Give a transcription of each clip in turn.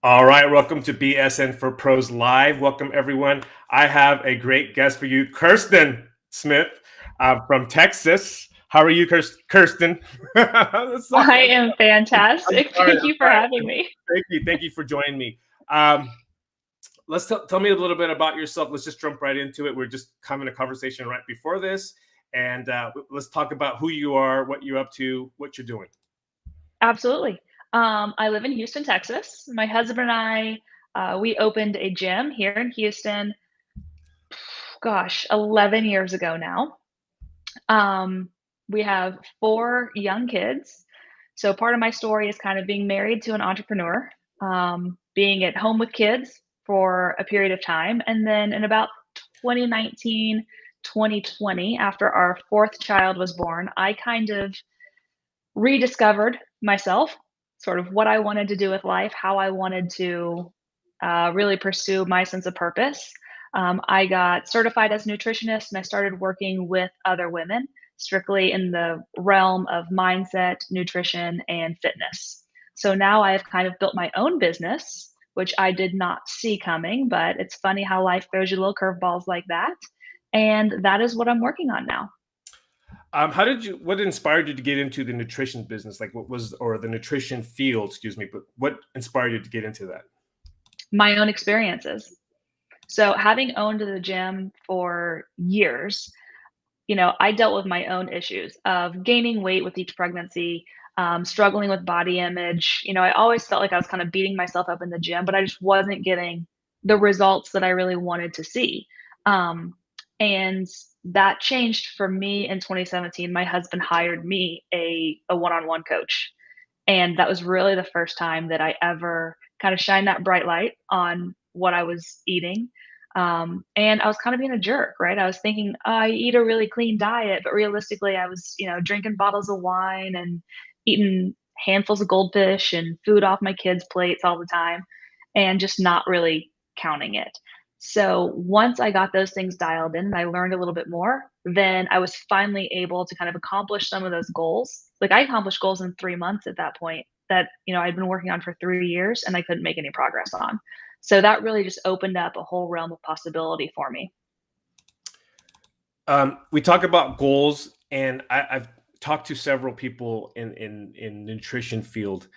All right, welcome to BSN for Pros Live. Welcome, everyone. I have a great guest for you, Kirstin Smith from Texas. How are you, Kirstin? Sorry, I am I'm fantastic. sorry. Thank you for having me. Thank you. Thank you for joining me. Um, let's tell me a little bit about yourself. Let's just jump right into it. We're just having a conversation right before this, and let's talk about who you are, what you're up to, what you're doing. Absolutely. I live in Houston, Texas. My husband and we opened a gym here in Houston, gosh, 11 years ago now. Um, we have four young kids. So part of my story is kind of being married to an entrepreneur, being at home with kids for a period of time. And then in about 2019, 2020, after our fourth child was born, I kind of rediscovered myself, sort of what I wanted to do with life, how I wanted to really pursue my sense of purpose. I got certified as a nutritionist and I started working with other women strictly in the realm of mindset, nutrition, and fitness. So now I have kind of built my own business, which I did not see coming, but it's funny how life throws you little curveballs like that. And that is what I'm working on now. How did you? What inspired you to get into the nutrition business? Like, what was, or the nutrition field? Excuse me, but what inspired you to get into that? My own experiences. So, having owned the gym for years, I dealt with my own issues of gaining weight with each pregnancy, struggling with body image. I always felt like I was kind of beating myself up in the gym, but I just wasn't getting the results that I really wanted to see. Um, and that changed for me in 2017. My husband hired me a one-on-one coach, and that was really the first time that I ever kind of shined that bright light on what I was eating. And I was kind of being a jerk, right? I was thinking, oh, I eat a really clean diet, but realistically, I was, drinking bottles of wine and eating handfuls of goldfish and food off my kids' plates all the time and just not really counting it. So once I got those things dialed in and I learned a little bit more, then I was finally able to kind of accomplish some of those goals. Like I accomplished goals in 3 months at that point that, I'd been working on for 3 years and I couldn't make any progress on. So that really just opened up a whole realm of possibility for me. We talk about goals, and I've talked to several people in nutrition field,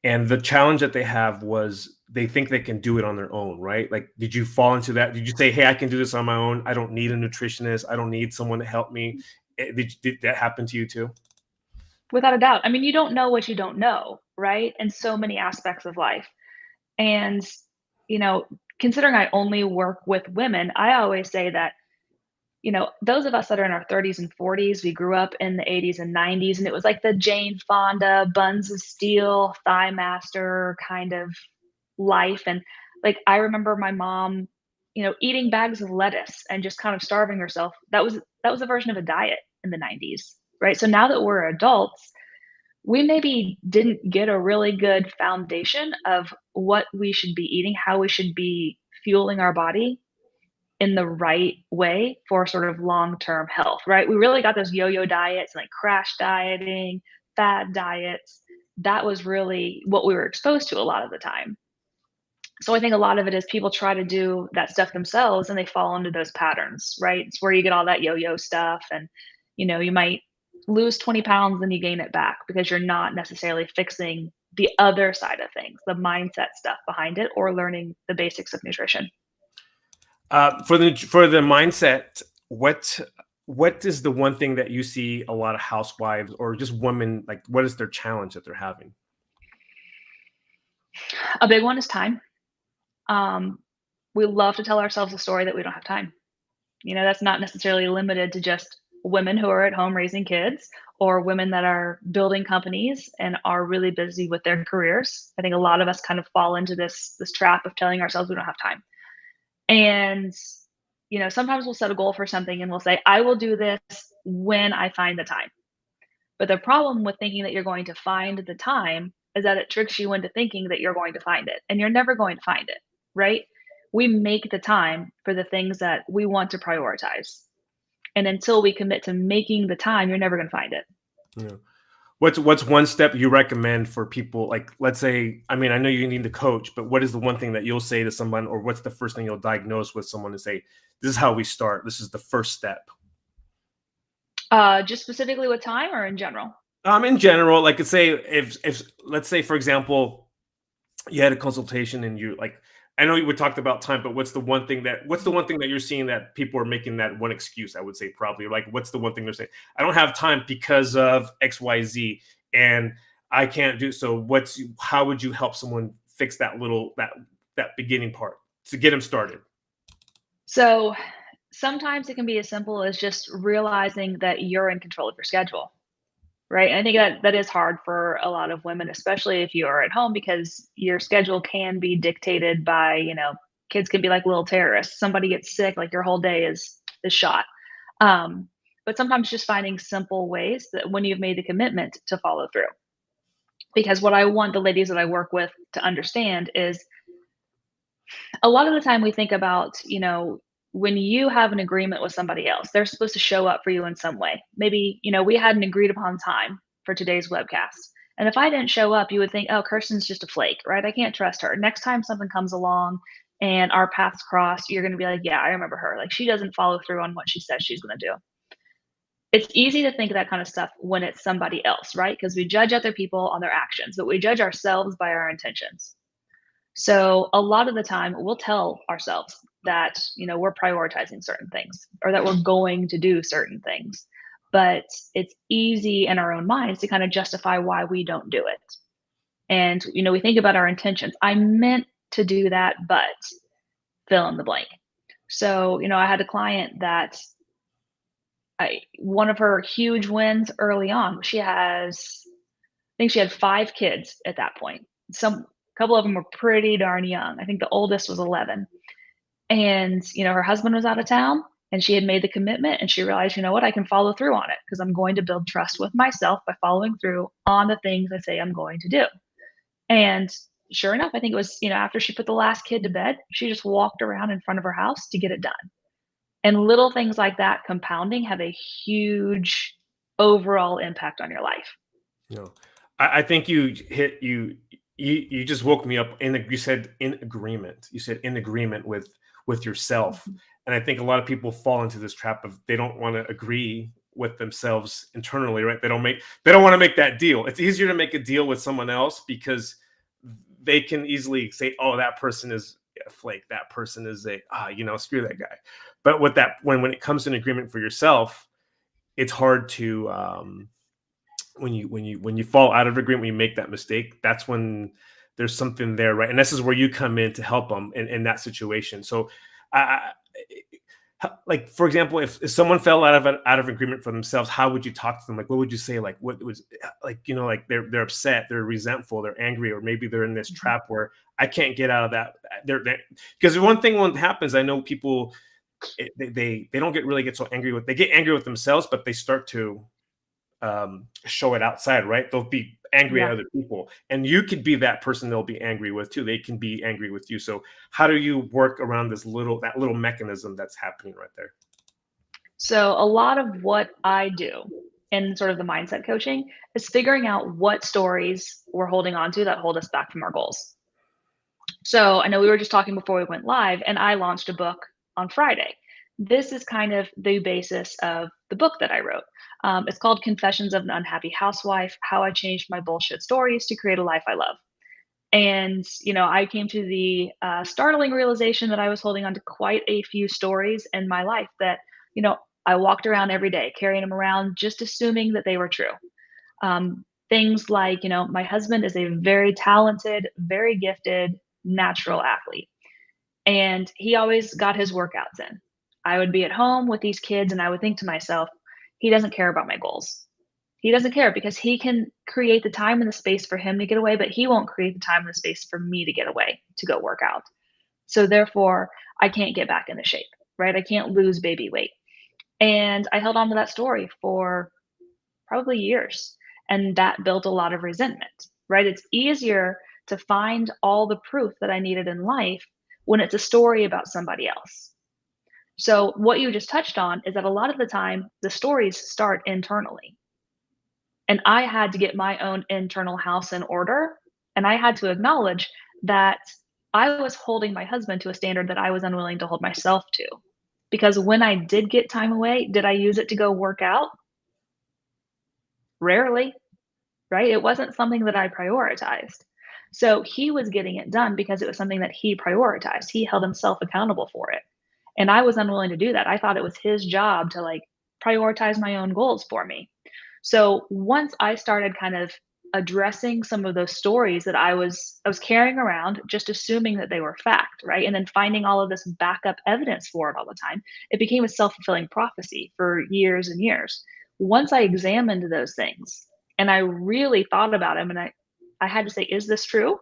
and the challenge that they have was they think they can do it on their own, right? Like, did you fall into that? Did you say, "Hey, I can do this on my own. I don't need a nutritionist. I don't need someone to help me." Did that happen to you too? Without a doubt. I mean, you don't know what you don't know, right? In so many aspects of life. And, you know, considering I only work with women, I always say that those of us that are in our 30s and 40s, we grew up in the 80s and 90s, and it was like the Jane Fonda, Buns of Steel, Thigh Master kind of life. And like, I remember my mom, eating bags of lettuce and just kind of starving herself. That was a version of a diet in the 90s, right? So now that we're adults, we maybe didn't get a really good foundation of what we should be eating, how we should be fueling our body in the right way for sort of long-term health, right? We really got those yo-yo diets, like crash dieting, fad diets. That was really what we were exposed to a lot of the time. So I think a lot of it is people try to do that stuff themselves and they fall into those patterns, right? It's where you get all that yo-yo stuff and you might lose 20 pounds then you gain it back because you're not necessarily fixing the other side of things, the mindset stuff behind it or learning the basics of nutrition. For the mindset, what is the one thing that you see a lot of housewives or just women, like? What is their challenge that they're having? A big one is time. Um, we love to tell ourselves a story that we don't have time. That's not necessarily limited to just women who are at home raising kids or women that are building companies and are really busy with their careers. I think a lot of us kind of fall into this trap of telling ourselves we don't have time. And sometimes we'll set a goal for something and we'll say, "I will do this when I find the time." But the problem with thinking that you're going to find the time is that it tricks you into thinking that you're going to find it, and you're never going to find it, right? We make the time for the things that we want to prioritize. And until we commit to making the time, you're never going to find it. Yeah. What's one step you recommend for people, like, let's say, I mean, I know you need to coach, but what is the one thing that you'll say to someone, or what's the first thing you'll diagnose with someone and say, "This is how we start. This is the first step." Just specifically with time or in general? In general, like, say if let's say, for example, you had a consultation and you like, I know we talked about time, but what's the Mhm. one thing that you're seeing that people are making that one excuse, I would say probably, like, what's the one thing they're saying? "I don't have time because of XYZ, and I can't do," so how would you help someone fix that beginning part to get them started? So, sometimes it can be as simple as just realizing that you're in control of your schedule, right? And I think that that is hard for a lot of women, especially if you are at home because your schedule can be dictated by, kids can be like little terrorists. Somebody gets sick, like your whole day is shot. Um, but sometimes just finding simple ways that when you've made the commitment to follow through. Because what I want the ladies that I work with to understand is a lot of the time we think about, when you have an agreement with somebody else, they're supposed to show up for you in some way. Maybe, we had an agreed upon time for today's webcast. And if I didn't show up, you would think, oh, Kirsten's just a flake, right? I can't trust her. Next time something comes along and our paths cross, you're going to be like, yeah, I remember her. Like she doesn't follow through on what she says she's going to do. It's easy to think that kind of stuff when it's somebody else, right? Because we judge other people on their actions, but we judge ourselves by our intentions. So a lot of the time we'll tell ourselves that, we're prioritizing certain things or that we're going to do certain things. But it's easy in our own minds to kind of justify why we don't do it. And, we think about our intentions. I meant to do that, but fill in the blank. So, I had a client that one of her huge wins early on, I think she had 5 kids at that point. Some couple of them were pretty darn young. I think the oldest was 11. And, her husband was out of town and she had made the commitment and she realized, you know what, I can follow through on it because I'm going to build trust with myself by following through on the things I say I'm going to do. And sure enough, I think it was, after she put the last kid to bed, she just walked around in front of her house to get it done. And little things like that compounding have a huge overall impact on your life. No, I think you just woke me up. You said in agreement. You said in agreement with yourself, Mhm. and I think a lot of people fall into this trap of they don't want to agree with themselves internally, right? They don't want to make that deal. It's easier to make a deal with someone else because they can easily say, "Oh, that person is a flake. That person is screw that guy." But with that, when it comes to an agreement for yourself, it's hard to when you fall out of agreement, when you make that mistake, that's when there's something there, right? And this is where you come in to help them in that situation. So, I, like, for example, if someone fell out of agreement for themselves, how would you talk to them? Like, what would you say? Like, what was like, like they're upset, they're resentful, they're angry, or maybe they're in this Mhm. trap where I can't get out of that. Because one thing when happens, I know people they don't get so angry with they get angry with themselves, but they start to show it outside, right? They'll be angry at Yeah. other people, and you could be that person they'll be angry with too. They can be angry with you. So, how do you work around that little mechanism that's happening right there? So a lot of what I do in sort of the mindset coaching is figuring out what stories we're holding on to that hold us back from our goals. So I know we were just talking before we went live, and I launched a book on Friday. This is kind of the basis of the book that I wrote. It's called Confessions of an Unhappy Housewife: How I Changed My Bullshit Stories to Create a Life I Love. And, I came to the startling realization that I was holding on to quite a few stories in my life that, you know, I walked around every day carrying them around, just assuming that they were true. Things like, my husband is a very talented, very gifted, natural athlete, and he always got his workouts in. I would be at home with these kids, and I would think to myself, he doesn't care about my goals. He doesn't care because he can create the time and the space for him to get away, but he won't create the time and the space for me to get away to go work out. So therefore, I can't get back into shape, right? I can't lose baby weight. And I held on to that story for probably years. And that built a lot of resentment, right? It's easier to find all the proof that I needed in life when it's a story about somebody else. So, what you just touched on is that a lot of the time, the stories start internally. And I had to get my own internal house in order, and I had to acknowledge that I was holding my husband to a standard that I was unwilling to hold myself to. Because when I did get time away, did I use it to go work out? Rarely, right? It wasn't something that I prioritized. So he was getting it done because it was something that he prioritized. He held himself accountable for it. And I was unwilling to do that. I thought it was his job to like prioritize my own goals for me. So once I started kind of addressing some of those stories that I was carrying around, just assuming that they were fact, right? And then finding all of this backup evidence for it all the time, it became a self-fulfilling prophecy for years and years. Once I examined those things and I really thought about them and I had to say, is this true?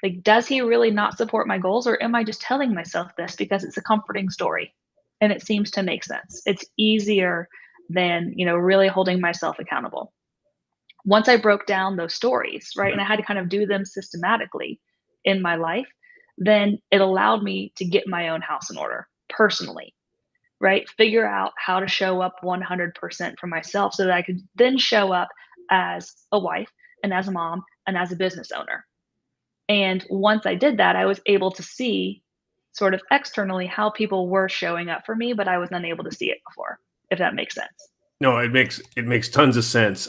Like, does he really not support my goals, or am I just telling myself this because it's a comforting story and it seems to make sense? It's easier than, really holding myself accountable. Once I broke down those stories, right, and I had to kind of do them systematically in my life, then it allowed me to get my own house in order personally, right? Figure out how to show up 100% for myself so that I could then show up as a wife and as a mom and as a business owner. And once I did that, I was able to see sort of externally how people were showing up for me, but I was unable to see it before, if that makes sense. No, it makes tons of sense.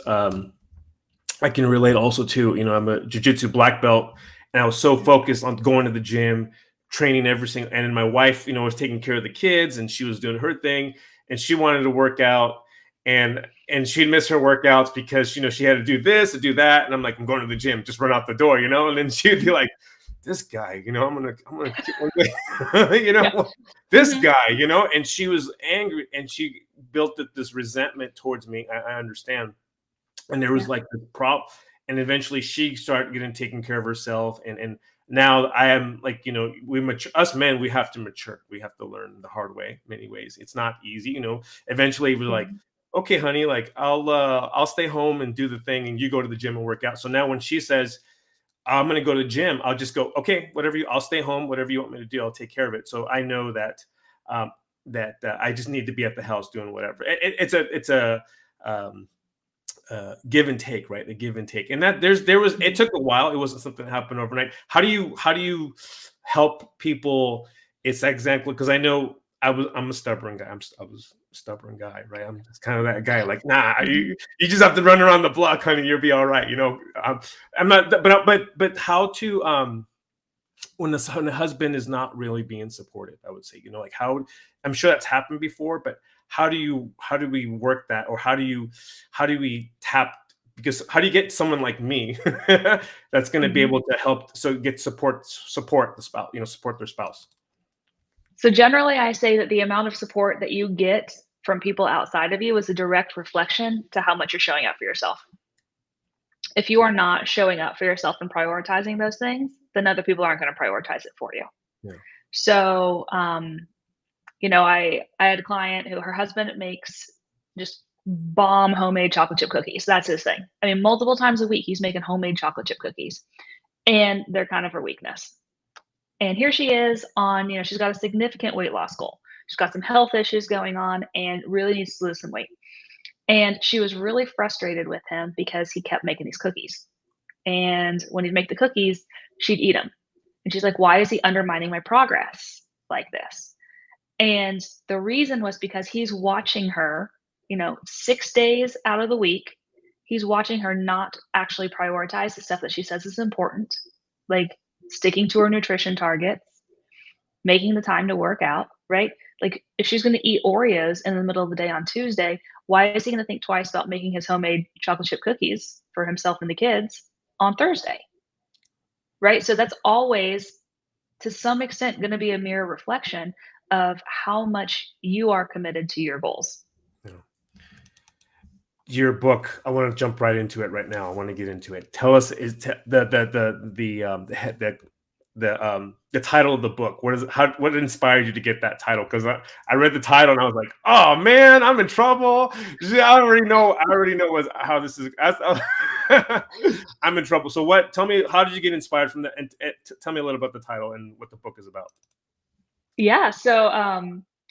I can relate also to, I'm a jujitsu black belt, and I was so focused on going to the gym, training every single, and then my wife, was taking care of the kids and she was doing her thing and she wanted to work out, and she'd miss her workouts because, she had to do this and do that. And I'm like, I'm going to the gym, just run out the door, and then she'd be like, this guy, I'm gonna kick one day, Yeah. this Mhm. guy, and she was angry and she built this resentment towards me. I understand, and there was Yeah. like the prop, and eventually she started getting taken care of herself, and now I am like, we mature, us men, we have to mature, we have to learn the hard way. Many ways it's not easy, eventually we're like, Mhm. okay honey, like I'll stay home and do the thing and you go to the gym and work out. So now when she says I'm going to go to the gym, I'll just go, okay, I'll stay home, whatever you want me to do, I'll take care of it. So I know that um I just need to be at the house doing whatever. It's a um give and take, right? The give and take, and that there was, it Mhm. took a while. It wasn't something that happened overnight. How do you help people? It's exactly because I know I'm a stubborn guy. I was a stubborn guy, right? I'm just kind of that guy. Like, nah, Mhm. you just have to run around the block, honey. You'll be all right. I'm not, but how to when the husband is not really being supportive, I would say, like how, I'm sure that's happened before, but how do we work that, or how do we tap, because how do you get someone like me that's going to be Mhm. able to help, so get support the spouse, support their spouse. So generally, I say that the amount of support that you get from people outside of you is a direct reflection to how much you're showing up for yourself. If you are not showing up for yourself and prioritizing those things, then other people aren't going to prioritize it for you. Yeah. So, I had a client who her husband makes just bomb homemade chocolate chip cookies. That's his thing. I mean, multiple times a week, he's making homemade chocolate chip cookies, and they're kind of her weakness. And here she is on, she's got a significant weight loss goal. She's got some health issues going on and really needs to lose some weight. And she was really frustrated with him because he kept making these cookies. And when he'd make the cookies, she'd eat them. And she's like, why is he undermining my progress like this? And the reason was because he's watching her, 6 days out of the week, he's watching her not actually prioritize the stuff that she says is important, like sticking to her nutrition targets, making the time to work out, right? Like if she's going to eat Oreos in the middle of the day on Tuesday, why is he going to think twice about making his homemade chocolate chip cookies for himself and the kids on Thursday? Right? So that's always to some extent going to be a mirror reflection of how much you are committed to your goals. Yeah. Your book, I want to jump right into it right now. I want to get into it. Tell us, the title of the book. What inspired you to get that title? Because I read the title and I was like, oh man, I'm in trouble. Yeah, I already know how this is. I'm in trouble. So tell me, how did you get inspired from that? And tell me a little about the title and what the book is about. Yeah. So,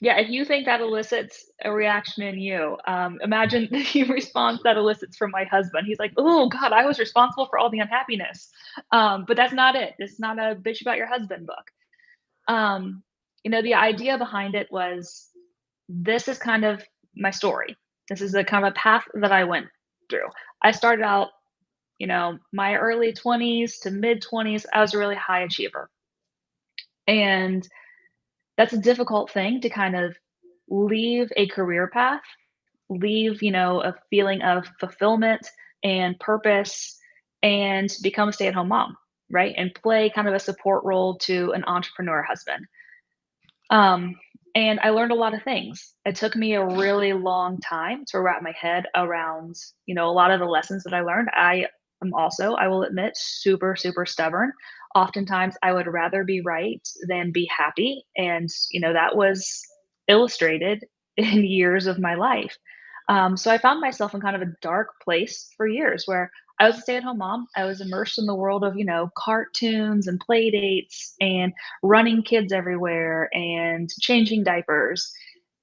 Yeah, if you think that elicits a reaction in you, imagine the response that elicits from my husband. He's like, "Oh God, I was responsible for all the unhappiness." But that's not it. It's not a bitch about your husband book. Um, the idea behind it was this is kind of my story. This is a kind of a path that I went through. I started out, my early 20s to mid 20s. I was a really high achiever. And that's a difficult thing to kind of leave a career path, leave, a feeling of fulfillment and purpose, and become a stay-at-home mom, right? And play kind of a support role to an entrepreneur husband. Um, and I learned a lot of things. It took me a really long time to wrap my head around, a lot of the lessons that I learned. I am also, I will admit, super, super stubborn. Oftentimes, I would rather be right than be happy. And, that was illustrated in years of my life. So I found myself in kind of a dark place for years where I was a stay at home mom. I was immersed in the world of, cartoons and play dates and running kids everywhere and changing diapers.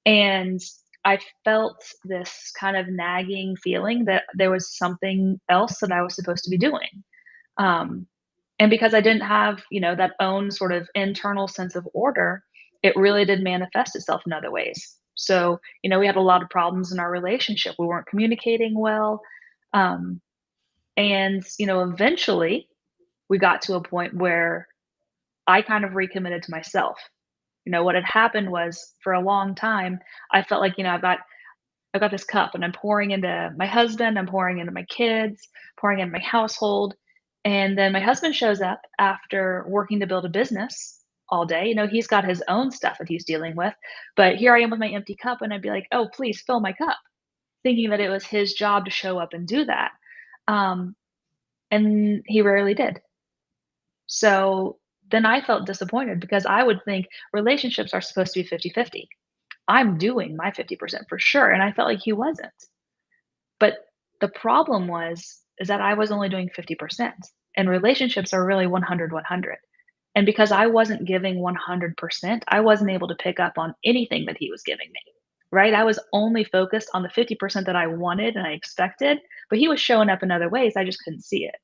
And I felt this kind of nagging feeling that there was something else that I was supposed to be doing. Um, and because I didn't have, that own sort of internal sense of order, it really did manifest itself in other ways. So, we had a lot of problems in our relationship. We weren't communicating well. Um, and, eventually we got to a point where I kind of recommitted to myself. What had happened was for a long time, I felt like, I've got this cup and I'm pouring into my husband, I'm pouring into my kids, pouring into my household. And then my husband shows up after working to build a business all day. He's got his own stuff that he's dealing with. But here I am with my empty cup and I'd be like, oh, please fill my cup, thinking that it was his job to show up and do that. Um, and he rarely did. So then I felt disappointed because I would think relationships are supposed to be 50-50. I'm doing my 50% for sure. And I felt like he wasn't. But the problem is that I was only doing 50%, and relationships are really 100-100. And because I wasn't giving 100%, I wasn't able to pick up on anything that he was giving me, right? I was only focused on the 50% that I wanted and I expected, but he was showing up in other ways, I just couldn't see it.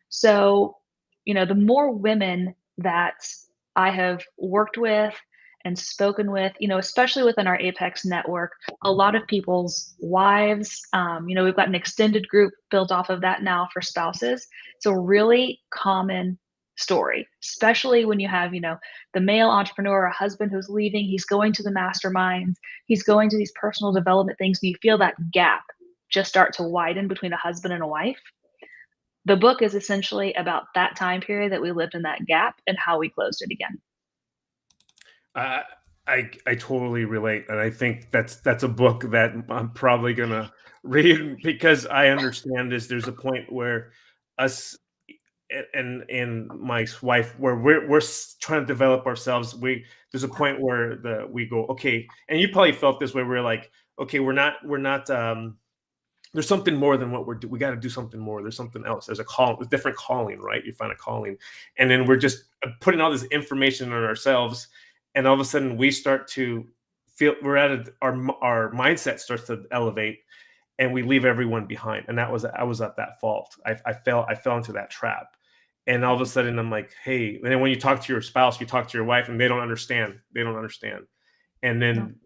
So, the more women that I have worked with and spoken with, especially within our Apex network, a lot of people's wives, we've got an extended group built off of that now for spouses. It's a really common story, especially when you have, the male entrepreneur, a husband who's leaving, he's going to the masterminds, he's going to these personal development things, and you feel that gap just start to widen between a husband and a wife. The book is essentially about that time period that we lived in that gap and how we closed it again. I I totally relate, and I think that's a book that I'm probably gonna read because I understand this. There's a point where us and my wife, where we're trying to develop ourselves. There's a point where we go, okay, and you probably felt this way. We're like, okay, we're not. There's something more than what we got to do something more. There's something else. There's a call, a different calling, right? You find a calling, and then we're just putting all this information on ourselves, and all of a sudden we start to feel we're at our mindset starts to elevate, and we leave everyone behind. And I was at that fault. I fell into that trap, and all of a sudden I'm like, hey. And then when you talk to your spouse, you talk to your wife, and they don't understand. They don't understand, and No. then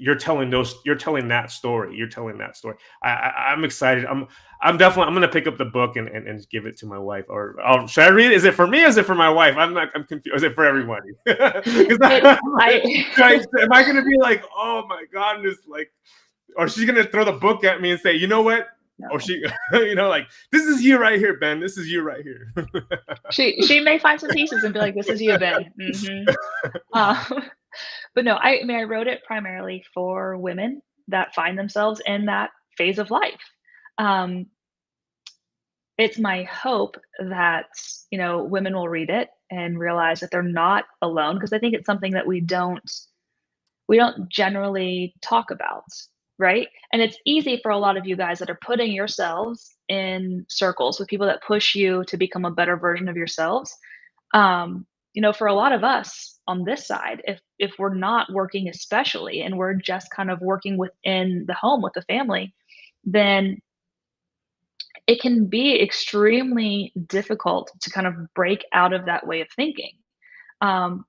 you're telling that story. You're telling that story. I'm excited. I'm gonna pick up the book and give it to my wife. Or should I read it? Is it for me or is it for my wife? I'm confused. Is it for everybody? 'Cause It I'm like, I guys, am I gonna be like, oh my goodness, like, or she's gonna throw the book at me and say, you know what? Or no. she, like, this is you right here, Ben. This is you right here. She may find some pieces and be like, "This is you, Ben." Mhm. But no, I mean, I wrote it primarily for women that find themselves in that phase of life. Um, it's my hope that, women will read it and realize that they're not alone, because I think it's something that we don't generally talk about, right? And it's easy for a lot of you guys that are putting yourselves in circles with people that push you to become a better version of yourselves. for a lot of us on this side, if we're not working especially and we're just kind of working within the home with the family, then it can be extremely difficult to kind of break out of that way of thinking. Um,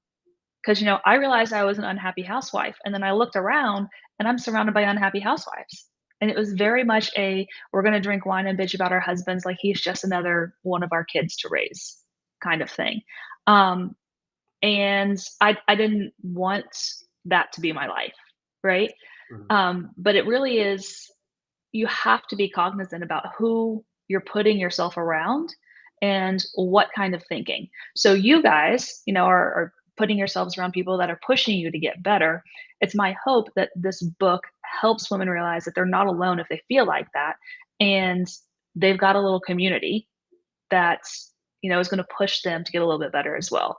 'Cause, I realized I was an unhappy housewife, and then I looked around, and I'm surrounded by unhappy housewives. And it was very much "We're gonna drink wine and bitch about our husbands like he's just another one of our kids to raise," kind of thing. Um, and I didn't want that to be my life, right? Mhm. But it really is, you have to be cognizant about who you're putting yourself around and what kind of thinking. So you guys, are putting yourselves around people that are pushing you to get better. It's my hope that this book helps women realize that they're not alone if they feel like that, and they've got a little community that is going to push them to get a little bit better as well.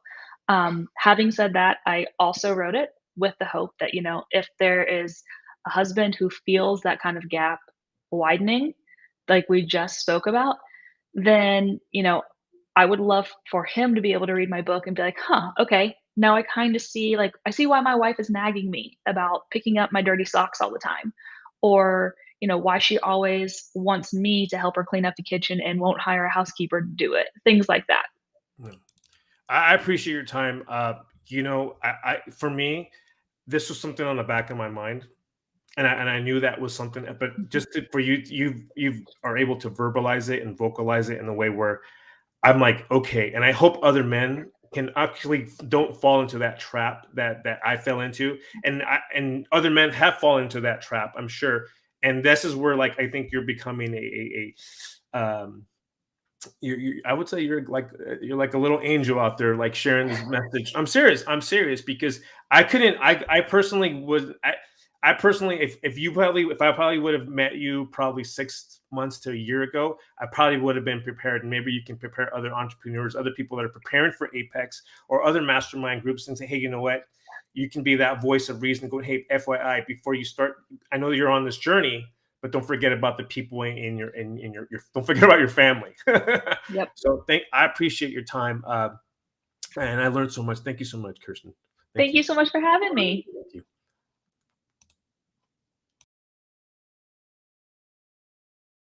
Having said that, I also wrote it with the hope that if there is a husband who feels that kind of gap widening, like we just spoke about, then I would love for him to be able to read my book and be like, huh, okay, now I kind of see, like, I see why my wife is nagging me about picking up my dirty socks all the time, or why she always wants me to help her clean up the kitchen and won't hire a housekeeper to do it. Things like that. Yeah. I appreciate your time. For me, this was something on the back of my mind, and I knew that was something. But Mhm. for you, you are able to verbalize it and vocalize it in a way where I'm like, okay, and I hope other men can actually don't fall into that trap that I fell into, and other men have fallen into that trap, I'm sure. And this is where, like, I think you're becoming I would say you're like a little angel out there, like sharing this message. I'm serious because I personally would I personally, if I probably would have met you probably 6 months to a year ago, I probably would have been prepared. And maybe you can prepare other entrepreneurs, other people that are preparing for Apex or other mastermind groups, and say, hey, you know what? You can be that voice of reason. Going, hey, FYI, before you start, I know you're on this journey, but don't forget about the people in your don't forget about your family. Yep. So I appreciate your time, and I learned so much. Thank you so much, Kirsten. Thank Thank you. you so much for having me.